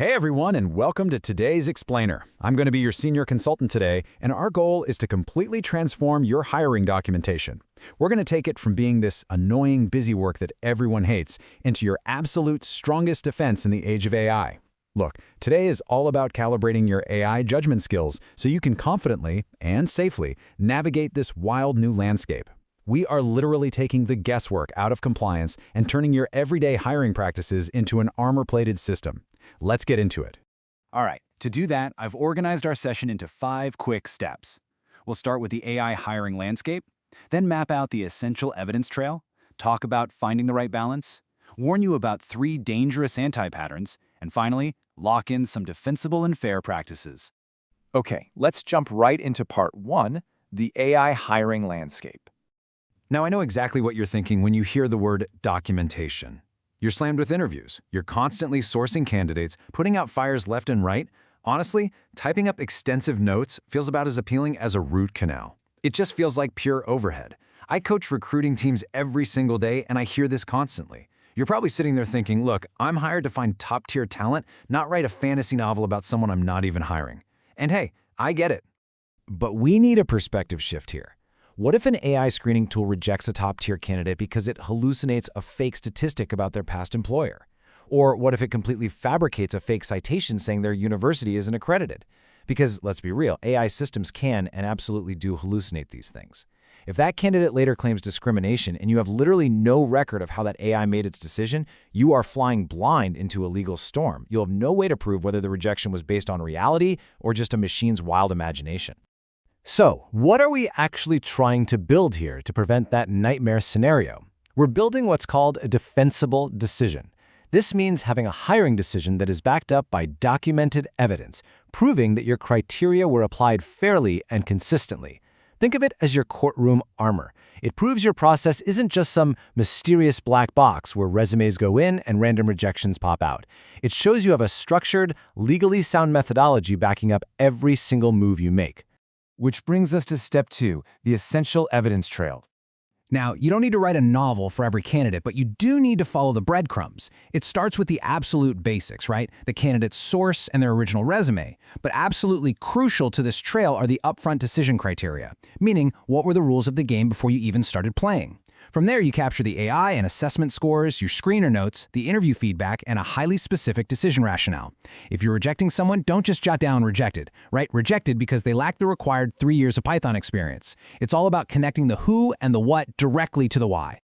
Hey everyone, and welcome to today's Explainer. I'm going to be your senior consultant today, and our goal is to completely transform your hiring documentation. We're going to take it from being this annoying busy work that everyone hates into your absolute strongest defense in the age of AI. Look, today is all about calibrating your AI judgment skills so you can confidently and safely navigate this wild new landscape. We are literally taking the guesswork out of compliance and turning your everyday hiring practices into an armor-plated system. Let's get into it. All right, to do that, I've organized our session into 5 quick steps. We'll start with the AI hiring landscape, then map out the essential evidence trail, talk about finding the right balance, warn you about 3 dangerous anti-patterns, and finally, lock in some defensible and fair practices. Okay, let's jump right into part 1, the AI hiring landscape. Now, I know exactly what you're thinking when you hear the word documentation. You're slammed with interviews. You're constantly sourcing candidates, putting out fires left and right. Honestly, typing up extensive notes feels about as appealing as a root canal. It just feels like pure overhead. I coach recruiting teams every single day, and I hear this constantly. You're probably sitting there thinking, look, I'm hired to find top-tier talent, not write a fantasy novel about someone I'm not even hiring. And hey, I get it. But we need a perspective shift here. What if an AI screening tool rejects a top-tier candidate because it hallucinates a fake statistic about their past employer? Or what if it completely fabricates a fake citation saying their university isn't accredited? Because, let's be real, AI systems can and absolutely do hallucinate these things. If that candidate later claims discrimination and you have literally no record of how that AI made its decision, you are flying blind into a legal storm. You'll have no way to prove whether the rejection was based on reality or just a machine's wild imagination. So, what are we actually trying to build here to prevent that nightmare scenario? We're building what's called a defensible decision. This means having a hiring decision that is backed up by documented evidence, proving that your criteria were applied fairly and consistently. Think of it as your courtroom armor. It proves your process isn't just some mysterious black box where resumes go in and random rejections pop out. It shows you have a structured, legally sound methodology backing up every single move you make. Which brings us to step 2, the essential evidence trail. Now, you don't need to write a novel for every candidate, but you do need to follow the breadcrumbs. It starts with the absolute basics, right? The candidate's source and their original resume. But absolutely crucial to this trail are the upfront decision criteria, meaning what were the rules of the game before you even started playing. From there, you capture the AI and assessment scores, your screener notes, the interview feedback, and a highly specific decision rationale. If you're rejecting someone, don't just jot down rejected, right? Rejected because they lack the required 3 years of Python experience. It's all about connecting the who and the what directly to the why.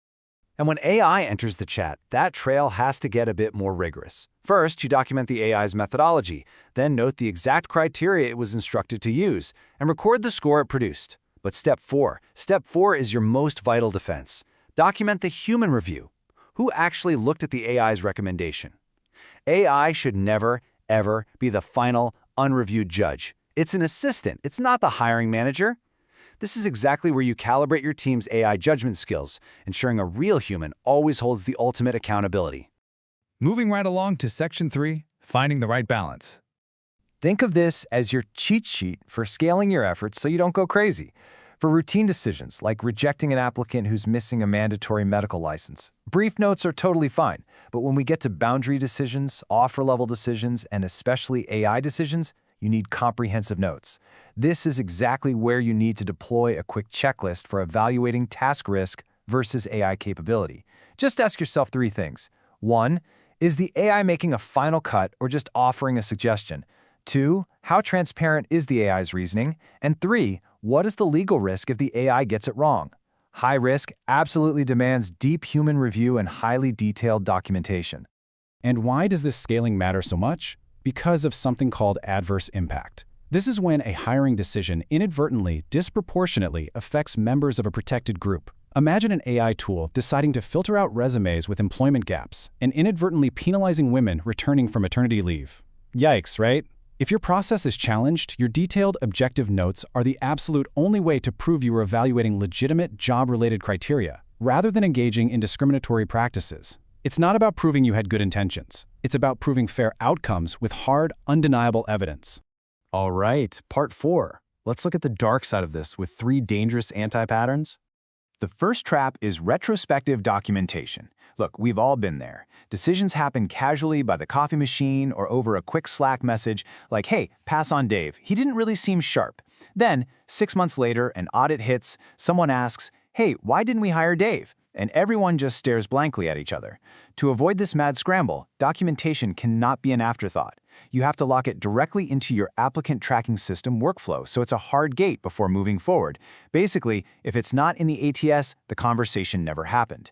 And when AI enters the chat, that trail has to get a bit more rigorous. First, you document the AI's methodology, then note the exact criteria it was instructed to use, and record the score it produced. But step 4 is your most vital defense. Document the human review. Who actually looked at the AI's recommendation? AI should never, ever be the final, unreviewed judge. It's an assistant. It's not the hiring manager. This is exactly where you calibrate your team's AI judgment skills, ensuring a real human always holds the ultimate accountability. Moving right along to section 3, finding the right balance. Think of this as your cheat sheet for scaling your efforts so you don't go crazy. For routine decisions, like rejecting an applicant who's missing a mandatory medical license, brief notes are totally fine. But when we get to boundary decisions, offer-level decisions, and especially AI decisions, you need comprehensive notes. This is exactly where you need to deploy a quick checklist for evaluating task risk versus AI capability. Just ask yourself 3 things. 1, is the AI making a final cut or just offering a suggestion? 2, how transparent is the AI's reasoning? And 3, what is the legal risk if the AI gets it wrong? High risk absolutely demands deep human review and highly detailed documentation. And why does this scaling matter so much? Because of something called adverse impact. This is when a hiring decision inadvertently, disproportionately affects members of a protected group. Imagine an AI tool deciding to filter out resumes with employment gaps and inadvertently penalizing women returning from maternity leave. Yikes, right? If your process is challenged, your detailed, objective notes are the absolute only way to prove you are evaluating legitimate job-related criteria, rather than engaging in discriminatory practices. It's not about proving you had good intentions. It's about proving fair outcomes with hard, undeniable evidence. All right, part 4. Let's look at the dark side of this with 3 dangerous anti-patterns. The first trap is retrospective documentation. Look, we've all been there. Decisions happen casually by the coffee machine or over a quick Slack message like, hey, pass on Dave. He didn't really seem sharp. Then, 6 months later, an audit hits, someone asks, hey, why didn't we hire Dave? And everyone just stares blankly at each other. To avoid this mad scramble, documentation cannot be an afterthought. You have to lock it directly into your applicant tracking system workflow, so it's a hard gate before moving forward. Basically, if it's not in the ATS, the conversation never happened.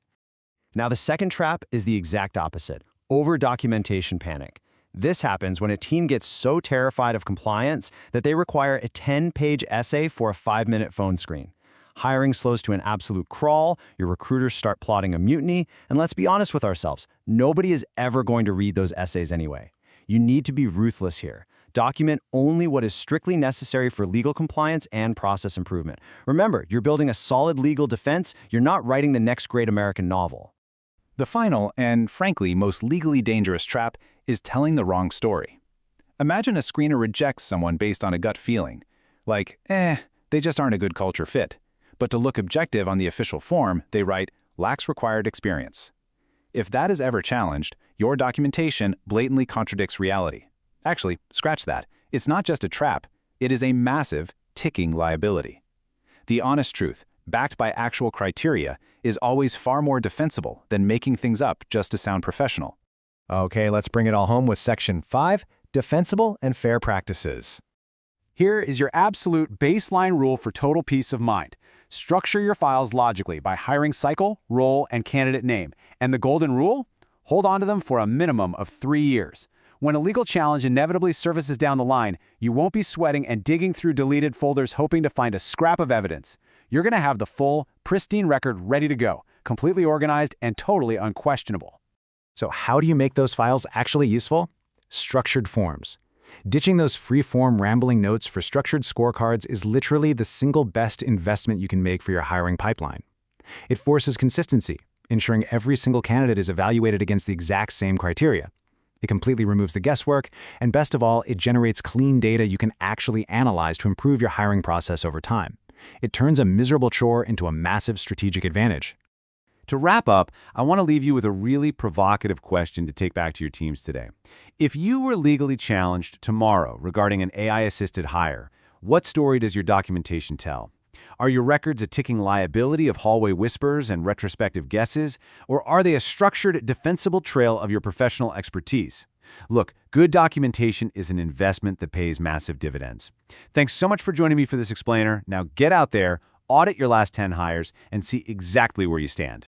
Now, the second trap is the exact opposite, over-documentation panic. This happens when a team gets so terrified of compliance that they require a 10-page essay for a 5-minute phone screen. Hiring slows to an absolute crawl, your recruiters start plotting a mutiny, and let's be honest with ourselves, nobody is ever going to read those essays anyway. You need to be ruthless here. Document only what is strictly necessary for legal compliance and process improvement. Remember, you're building a solid legal defense, you're not writing the next great American novel. The final, and frankly most legally dangerous trap, is telling the wrong story. Imagine a screener rejects someone based on a gut feeling. Like, they just aren't a good culture fit. But to look objective on the official form, they write, lacks required experience. If that is ever challenged, your documentation blatantly contradicts reality. Actually, scratch that. It's not just a trap, it is a massive, ticking liability. The honest truth, backed by actual criteria, is always far more defensible than making things up just to sound professional. Okay, let's bring it all home with Section 5, Defensible and Fair Practices. Here is your absolute baseline rule for total peace of mind. Structure your files logically by hiring cycle, role, and candidate name. And the golden rule? Hold on to them for a minimum of 3 years. When a legal challenge inevitably surfaces down the line, you won't be sweating and digging through deleted folders hoping to find a scrap of evidence. You're going to have the full, pristine record ready to go, completely organized and totally unquestionable. So how do you make those files actually useful? Structured forms. Ditching those free-form rambling notes for structured scorecards is literally the single best investment you can make for your hiring pipeline. It forces consistency, ensuring every single candidate is evaluated against the exact same criteria. It completely removes the guesswork, and best of all, it generates clean data you can actually analyze to improve your hiring process over time. It turns a miserable chore into a massive strategic advantage. To wrap up, I want to leave you with a really provocative question to take back to your teams today. If you were legally challenged tomorrow regarding an AI-assisted hire, what story does your documentation tell? Are your records a ticking liability of hallway whispers and retrospective guesses, or are they a structured, defensible trail of your professional expertise? Look, good documentation is an investment that pays massive dividends. Thanks so much for joining me for this explainer. Now get out there, audit your last 10 hires, and see exactly where you stand.